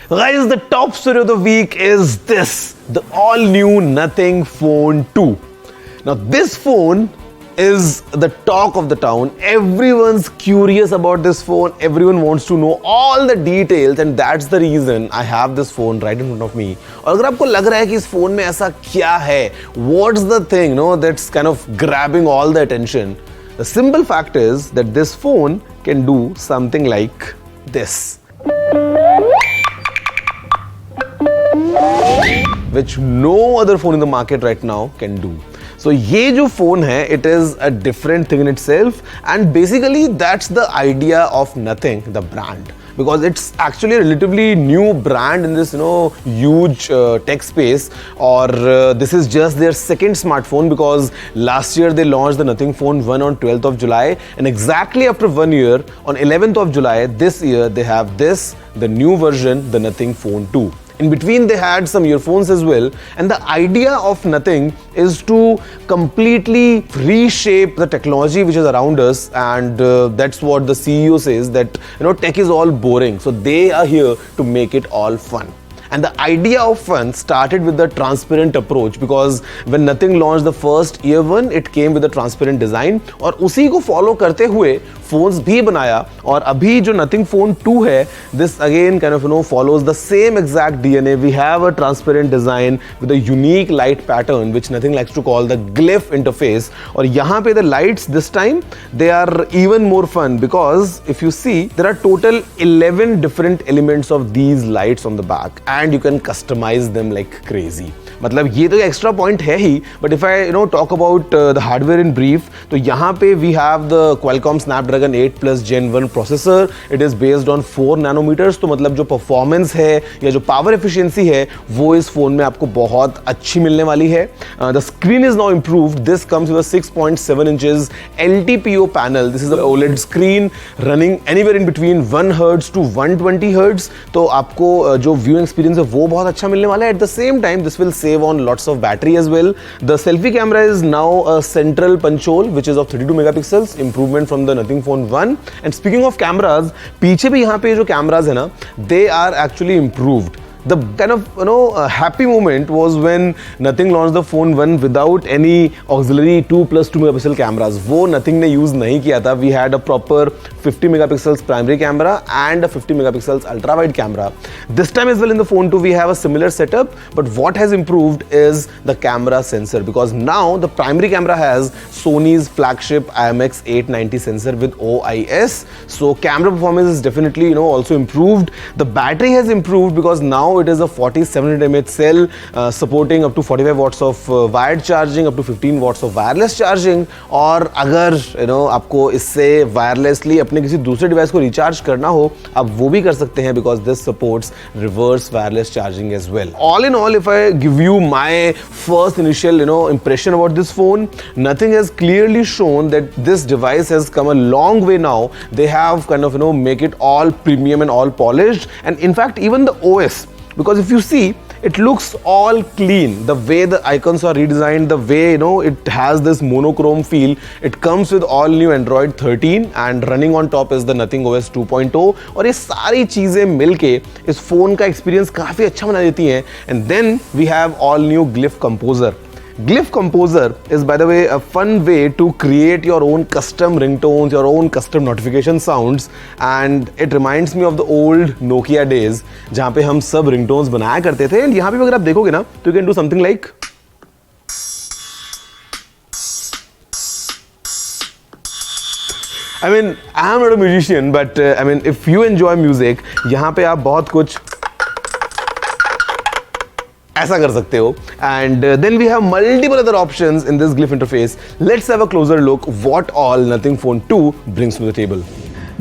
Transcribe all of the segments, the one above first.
Guys, the top story of the week is this, the all-new Nothing Phone 2. Now, this phone is the talk of the town. Everyone's curious about this phone. Everyone wants to know all the details, and that's the reason I have this phone right in front of me. और अगर आपको लग रहा है कि इस phone में ऐसा क्या है, what's the thing, that's kind of grabbing all the attention? The simple fact is that this phone can do something like this, which no other phone in the market right now can do. So ये जो phone है, it is a different thing in itself, and basically that's the idea of Nothing, the brand, because it's actually a relatively new brand in this huge tech space. Or this is just their second smartphone, because last year they launched the Nothing Phone 1 on 12th of July, and exactly after 1 year on 11th of July this year they have this, the new version, the Nothing Phone 2. In between they had some earphones as well, and the idea of Nothing is to completely reshape the technology which is around us, and that's what the CEO says, that tech is all boring, so they are here to make it all fun. And the idea of fun started with the transparent approach, because when Nothing launched the first year one, it came with a transparent design, और उसी को follow करते हुए phones भी बनाया. और अभी जो Nothing Phone 2 है, this again kind of follows the same exact DNA. We have a transparent design with a unique light pattern which Nothing likes to call the glyph interface. और यहाँ पे the lights this time, they are even more fun, because if you see, there are total 11 different elements of these lights on the back, and you can customize them like crazy. मतलब ये तो extra point है ही, but if I talk about the hardware in brief, तो यहाँ पे we have the Qualcomm Snapdragon 8+ Gen 1 processor. It is based on 4 nanometres, तो मतलब जो परफॉर्मेंस है या जो पावर एफिशिएंसी है वो इस फोन में आपको बहुत अच्छी मिलने वाली है. The screen is now improved. This comes with 6.7 inches LTPO panel. This is a OLED screen running anywhere in between 1 Hz to 120 Hz. तो आपको जो व्यूइंग एक्सपीरियंस है वो बहुत अच्छा मिलने वाला है. At the same time this will save on lots of battery as well. The selfie camera is now a central punch hole which is of 32 megapixels, improvement from the Nothing Phone 1. And speaking of cameras, पीछे भी यहाँ पे जो cameras है ना, they are actually improved. The kind of happy moment was when Nothing launched the Phone 1 without any auxiliary 2+2 megapixel cameras. वो Nothing ने use नहीं किया था. We had a proper 50 megapixels primary camera and a 50 megapixels ultra wide camera. This time as well in the Phone 2 we have a similar setup, but what has improved is the camera sensor, because now the primary camera has Sony's flagship IMX890 sensor with OIS. So camera performance is definitely also improved. The battery has improved because now it is a 4700 mAh cell supporting up to 45 watts of wired charging, up to 15 watts of wireless charging. और अगर आपको इससे wirelessly अपने किसी दूसरे device को recharge करना हो, आप वो भी कर सकते हैं, because this supports reverse wireless charging as well. All in all, if I give you my first initial impression about this phone, Nothing has clearly shown that this device has come a long way now. They have kind of make it all premium and all polished, and in fact even the OS, because if you see, it looks all clean. The way the icons are redesigned, the way it has this monochrome feel. It comes with all new Android 13 and running on top is the Nothing OS 2.0. और ये सारी चीजें मिलके इस phone का experience काफी अच्छा बना देती हैं. And then we have all new Glyph Composer. Glyph Composer is, by the way, a fun way to create your own custom ringtones, your own custom notification sounds, and it reminds me of the old Nokia days जहाँ पे हम सब ringtones बनाया करते थे. And यहाँ पे अगर आप देखोगे ना, तो you can do something like I mean, I am not a musician, but I mean, if you enjoy music, यहाँ पे आप बहुत कुछ ऐसा कर सकते हो. And then we have multiple other options in this Glyph interface. Let's have a closer look what all Nothing Phone 2 brings to the table.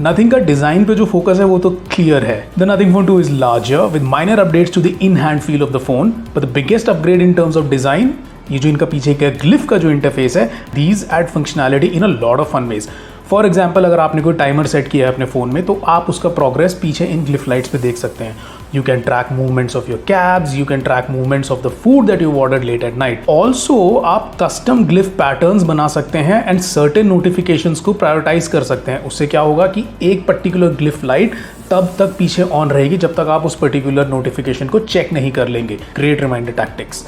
Nothing का डिजाइन पे जो फोकस है वो तो क्लियर है. The Nothing Phone 2 is larger with minor updates to the in-hand feel of the phone, but the biggest upgrade in terms of design, ये जो इनका पीछे का Glyph का जो इंटरफेस है, these add functionality in a lot of fun ways. For example अगर आपने कोई टाइमर सेट किया है अपने फ़ोन में तो आप उसका प्रोग्रेस पीछे इन ग्लिफ लाइट्स पे देख सकते हैं. You can track movements of your cabs, you can track movements of the food that you've ordered late at night. Also, आप custom glyph patterns बना सकते हैं and certain notifications को prioritize कर सकते हैं. उससे क्या होगा कि एक particular glyph light तब तक पीछे ऑन रहेगी जब तक आप उस पर्टिकुलर नोटिफिकेशन को चेक नहीं कर लेंगे. Great reminder tactics.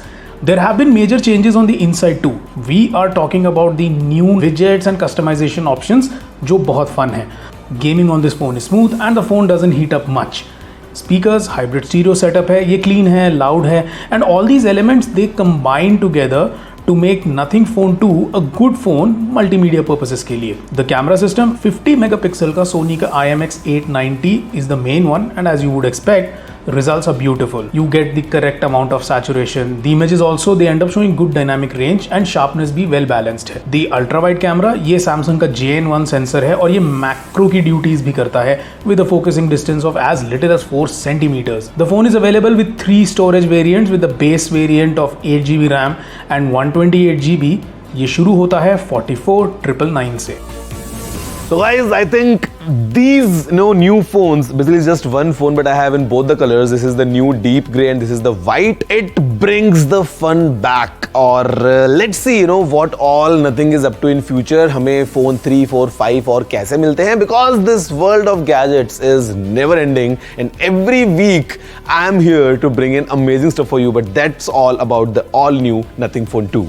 There have been major changes on the inside too. We are talking about the new widgets and customization options जो बहुत fun है. Gaming on this phone is smooth and the phone doesn't heat up much. Speakers, hybrid stereo setup है, ये clean है, loud है, and all these elements they combine together to make Nothing Phone 2 a good phone multimedia purposes के लिए. The camera system 50 megapixel का Sony का IMX890 is the main one, and as you would expect, results are beautiful. You get the correct amount of saturation. The images also they end up showing good dynamic range and sharpness भी well balanced है. The ultra wide camera ये Samsung का JN1 sensor है और ये macro की duties भी करता है with a focusing distance of as little as 4 centimeters. The phone is available with 3 storage variants with the base variant of 8GB RAM and 128GB. ये शुरू होता है 44,999 से. So guys, I think these new phones, basically it's just one phone but I have in both the colors. This is the new deep grey and this is the white. It brings the fun back. Or let's see what all Nothing is up to in future. हमें phone 3, 4, 5 और कैसे मिलते हैं, because this world of gadgets is never ending and every week I am here to bring in amazing stuff for you. But that's all about the all new Nothing Phone 2.